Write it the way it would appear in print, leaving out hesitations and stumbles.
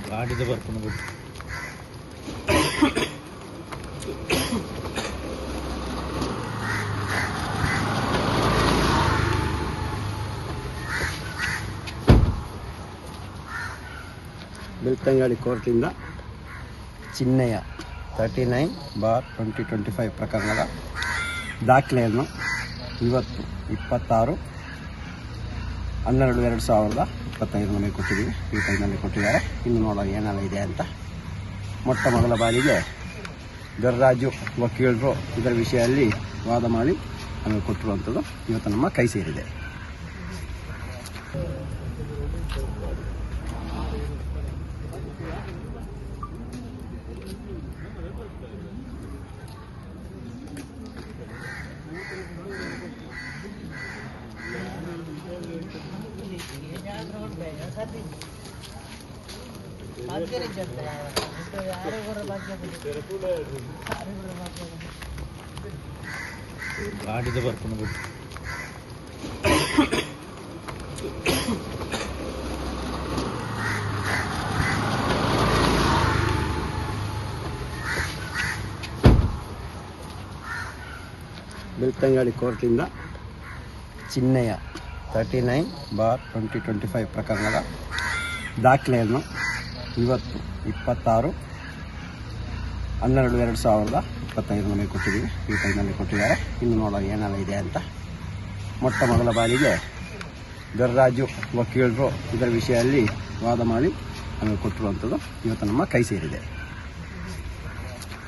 ಗಾಡಿದ ಬರ್ಕೊಂಡು ಬಿಟ್ಟು ಬೆಳ್ತಂಗಡಿ ಕೋರ್ಟಿಂದ ಚಿನ್ನಯ್ಯ 39/2025 ಪ್ರಕರಣದ ದಾಖಲೆಯನ್ನು ಇವತ್ತು 26/12/2025 ನಮಗೆ ಕೊಟ್ಟಿದ್ದೀವಿ. ಈ ಟೈಮ್ನಲ್ಲಿ ಕೊಟ್ಟಿದ್ದಾರೆ. ಇನ್ನು ನೋಡೋ ಏನೆಲ್ಲ ಇದೆ ಅಂತ. ಮೊಟ್ಟ ಮೊದಲ ಬಾರಿಗೆ ದೊರ್ರಾಜು ವಕೀಲರು ಇದರ ವಿಷಯದಲ್ಲಿ ವಾದ ಮಾಡಿ ನಮಗೆ ಕೊಟ್ಟಿರುವಂಥದ್ದು ಇವತ್ತು ನಮ್ಮ ಕೈ ಸೇರಿದೆ. ಗಾಡಿದ ಬರ್ಕೊಂಡು ಬಿಟ್ಟು ಬೆಳ್ತಂಗಡಿ ಕೋರ್ಟಿಂದ ಚಿನ್ನಯ್ಯ 39/2025 ಪ್ರಕರಣದ ದಾಖಲೆಯನ್ನು ಇವತ್ತು 26/12/2025 ನಮಗೆ ಕೊಟ್ಟಿದ್ದೀವಿ. ಈ ಟೈಮ್ನಲ್ಲಿ ಕೊಟ್ಟಿದ್ದಾರೆ. ಇನ್ನು ನೋಡೋ ಏನೆಲ್ಲ ಇದೆ ಅಂತ. ಮೊಟ್ಟ ಮೊದಲ ಬಾರಿಗೆ ದೊರ್ರಾಜು ವಕೀಲರು ಇದರ ವಿಷಯದಲ್ಲಿ ವಾದ ಮಾಡಿ ನಮಗೆ ಕೊಟ್ಟಿರುವಂಥದ್ದು ಇವತ್ತು ನಮ್ಮ ಕೈ ಸೇರಿದೆ.